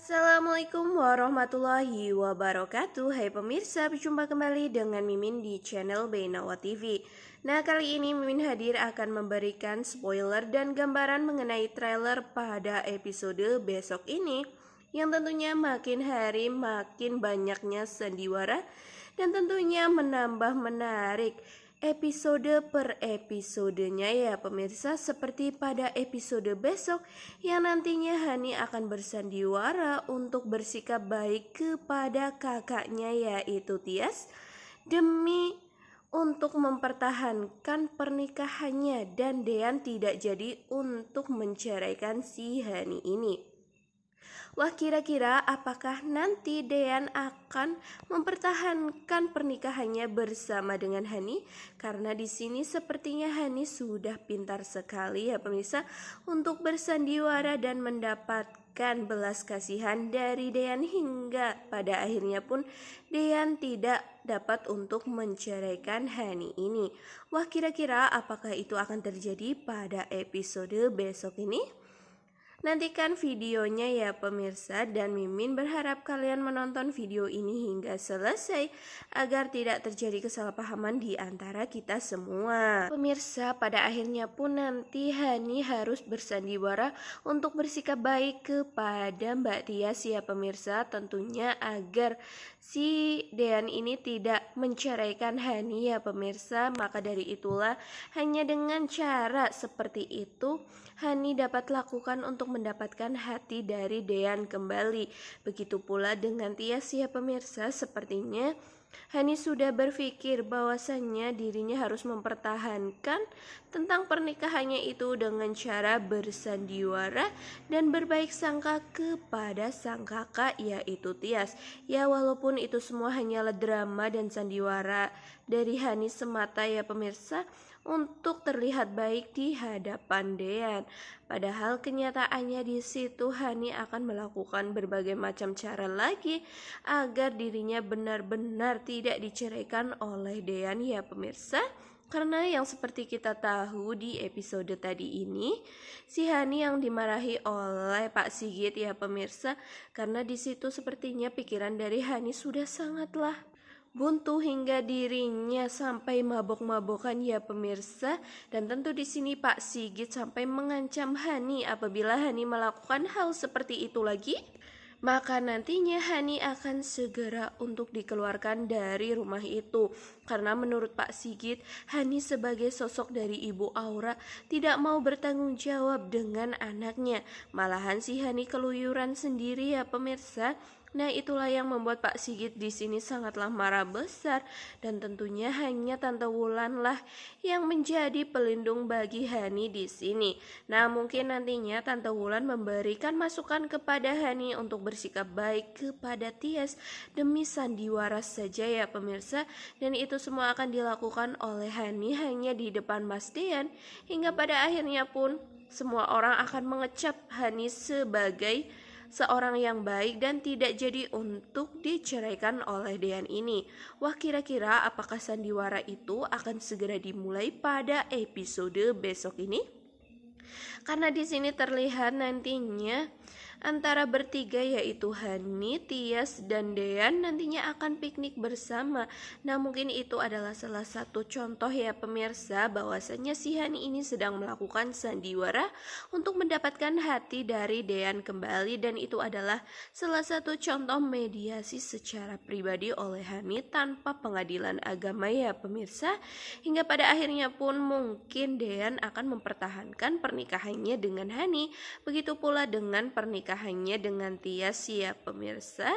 Assalamualaikum warahmatullahi wabarakatuh. Hai pemirsa, berjumpa kembali dengan Mimin di channel Benawa TV. Nah, kali ini Mimin hadir akan memberikan spoiler dan gambaran mengenai trailer pada episode besok ini, yang tentunya makin hari makin banyaknya sandiwara dan tentunya menambah menarik episode per episodenya ya pemirsa. Seperti pada episode besok yang nantinya Hani akan bersandiwara untuk bersikap baik kepada kakaknya yaitu Tias, demi untuk mempertahankan pernikahannya dan Dean tidak jadi untuk menceraikan si Hani ini. Wah, kira-kira apakah nanti Dean akan mempertahankan pernikahannya bersama dengan Hani? Karena di sini sepertinya Hani sudah pintar sekali ya pemirsa untuk bersandiwara dan mendapatkan belas kasihan dari Dean, hingga pada akhirnya pun Dean tidak dapat untuk menceraikan Hani ini. Wah, kira-kira apakah itu akan terjadi pada episode besok ini? Nantikan videonya ya pemirsa, dan Mimin berharap kalian menonton video ini hingga selesai agar tidak terjadi kesalahpahaman di antara kita semua. Pemirsa, pada akhirnya pun nanti Hani harus bersandiwara untuk bersikap baik kepada Mbak Tias ya pemirsa, tentunya agar si Dean ini tidak menceraikan Hani ya pemirsa. Maka dari itulah hanya dengan cara seperti itu Hani dapat lakukan untuk mendapatkan hati dari Dean kembali. Begitu pula dengan Tias ya pemirsa. Sepertinya Hani sudah berpikir bahwasannya dirinya harus mempertahankan tentang pernikahannya itu dengan cara bersandiwara dan berbaik sangka kepada sang kakak yaitu Tias. Ya, walaupun itu semua hanyalah drama dan sandiwara dari Hani semata ya pemirsa, untuk terlihat baik di hadapan Dean. Padahal kenyataannya di situ Hani akan melakukan berbagai macam cara lagi agar dirinya benar-benar tidak diceraikan oleh Dean ya pemirsa. Karena yang seperti kita tahu di episode tadi ini, si Hani yang dimarahi oleh Pak Sigit ya pemirsa, karena di situ sepertinya pikiran dari Hani sudah sangatlah buntu hingga dirinya sampai mabok-mabokan ya pemirsa. Dan tentu di sini Pak Sigit sampai mengancam Hani apabila Hani melakukan hal seperti itu lagi, maka nantinya Hani akan segera untuk dikeluarkan dari rumah itu. Karena menurut Pak Sigit, Hani sebagai sosok dari Ibu Aura tidak mau bertanggung jawab dengan anaknya. Malahan si Hani keluyuran sendiri ya pemirsa. Nah, itulah yang membuat Pak Sigit di sini sangatlah marah besar, dan tentunya hanya Tante Wulan lah yang menjadi pelindung bagi Hani di sini. Nah, mungkin nantinya Tante Wulan memberikan masukan kepada Hani untuk bersikap baik kepada Tias demi sandiwara saja ya pemirsa, dan itu semua akan dilakukan oleh Hani hanya di depan Mas Dean, hingga pada akhirnya pun semua orang akan mengecap Hani sebagai seorang yang baik dan tidak jadi untuk diceraikan oleh Dean ini. Wah, kira-kira apakah sandiwara itu akan segera dimulai pada episode besok ini? Karena di sini terlihat nantinya antara bertiga yaitu Hani, Tias, dan Dean nantinya akan piknik bersama. Nah, mungkin itu adalah salah satu contoh ya pemirsa bahwasanya si Hani ini sedang melakukan sandiwara untuk mendapatkan hati dari Dean kembali, dan itu adalah salah satu contoh mediasi secara pribadi oleh Hani tanpa pengadilan agama ya pemirsa, hingga pada akhirnya pun mungkin Dean akan mempertahankan pernikahannya dengan Hani. Begitu pula dengan pernikahannya dengan Tias ya pemirsa.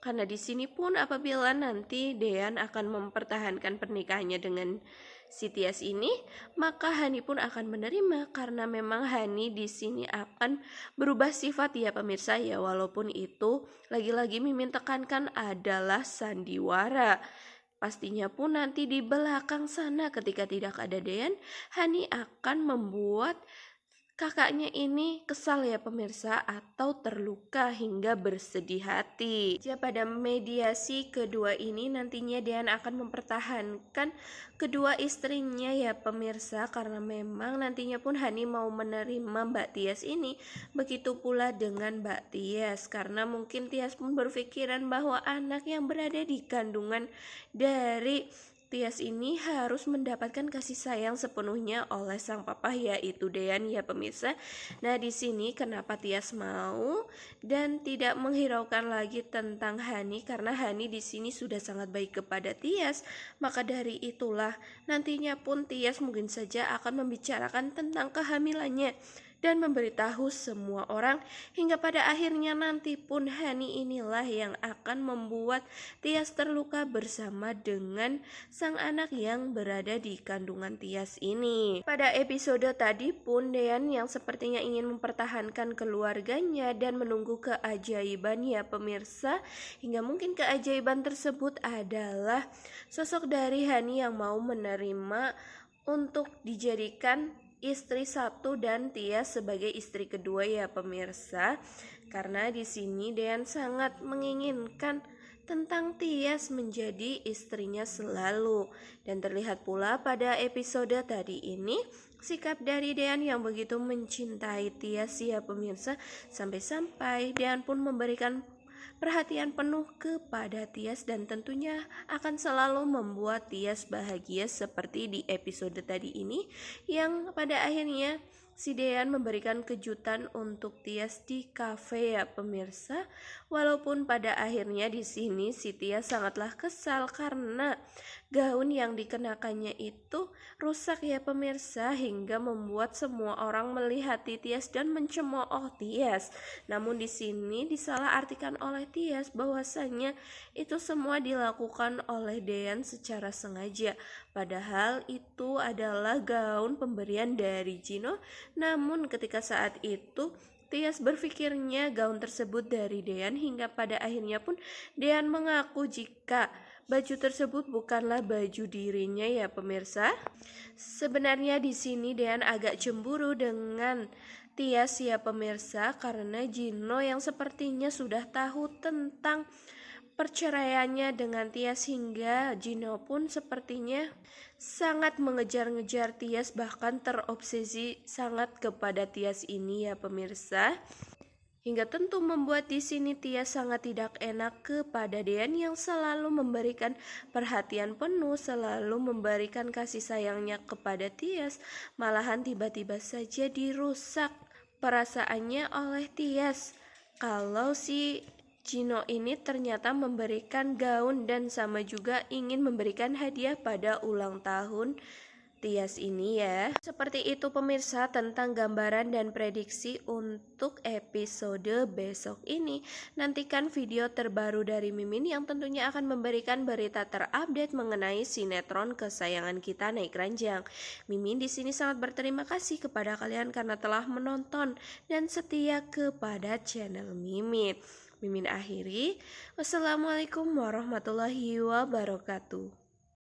Karena di sini pun apabila nanti Dean akan mempertahankan pernikahannya dengan si Tias ini, maka Hani pun akan menerima, karena memang Hani di sini akan berubah sifat ya pemirsa ya, walaupun itu lagi-lagi Mimin tekankan adalah sandiwara. Pastinya pun nanti di belakang sana ketika tidak ada Dean, Hani akan membuat kakaknya ini kesal ya pemirsa atau terluka hingga bersedih hati. Ya, pada mediasi kedua ini nantinya Dean akan mempertahankan kedua istrinya ya pemirsa, karena memang nantinya pun Hani mau menerima Mbak Tias ini. Begitu pula dengan Mbak Tias, karena mungkin Tias pun berpikiran bahwa anak yang berada di kandungan dari Tias ini harus mendapatkan kasih sayang sepenuhnya oleh sang papa, yaitu Dean ya pemirsa. Nah, di sini kenapa Tias mau dan tidak menghiraukan lagi tentang Hani, karena Hani di sini sudah sangat baik kepada Tias. Maka dari itulah nantinya pun Tias mungkin saja akan membicarakan tentang kehamilannya dan memberitahu semua orang, hingga pada akhirnya nanti pun Hani inilah yang akan membuat Tias terluka bersama dengan sang anak yang berada di kandungan Tias ini. Pada episode tadi pun Dean yang sepertinya ingin mempertahankan keluarganya dan menunggu keajaiban ya pemirsa, hingga mungkin keajaiban tersebut adalah sosok dari Hani yang mau menerima untuk dijadikan istri satu dan Tias sebagai istri kedua ya pemirsa. Karena di sini Dean sangat menginginkan tentang Tias menjadi istrinya selalu. Dan terlihat pula pada episode tadi ini sikap dari Dean yang begitu mencintai Tias ya pemirsa, sampai-sampai Dean pun memberikan perhatian penuh kepada Tias dan tentunya akan selalu membuat Tias bahagia seperti di episode tadi ini, yang pada akhirnya si Dean memberikan kejutan untuk Tias di kafe ya pemirsa. Walaupun pada akhirnya di sini si Tias sangatlah kesal karena gaun yang dikenakannya itu rusak ya pemirsa, hingga membuat semua orang melihat Tias dan mencemooh Tias. Namun di sini disalahartikan oleh Tias bahwasanya itu semua dilakukan oleh Dean secara sengaja. Padahal itu adalah gaun pemberian dari Gino. Namun ketika saat itu Tias berpikirnya gaun tersebut dari Dean, hingga pada akhirnya pun Dean mengaku jika baju tersebut bukanlah baju dirinya ya pemirsa. Sebenarnya di sini Dean agak cemburu dengan Tias ya pemirsa, karena Gino yang sepertinya sudah tahu tentang perceraiannya dengan Tias, hingga Gino pun sepertinya sangat mengejar-ngejar Tias, bahkan terobsesi sangat kepada Tias ini ya pemirsa. Hingga tentu membuat di sini Tias sangat tidak enak kepada Dean yang selalu memberikan perhatian penuh, selalu memberikan kasih sayangnya kepada Tias. Malahan tiba-tiba saja dirusak perasaannya oleh Tias kalau si Gino ini ternyata memberikan gaun dan sama juga ingin memberikan hadiah pada ulang tahun Tias ini ya. Seperti itu pemirsa tentang gambaran dan prediksi untuk episode besok ini. Nantikan video terbaru dari Mimin yang tentunya akan memberikan berita terupdate mengenai sinetron kesayangan kita naik ranjang. Mimin di sini sangat berterima kasih kepada kalian karena telah menonton dan setia kepada channel Mimin. Mimin akhiri, wassalamualaikum warahmatullahi wabarakatuh.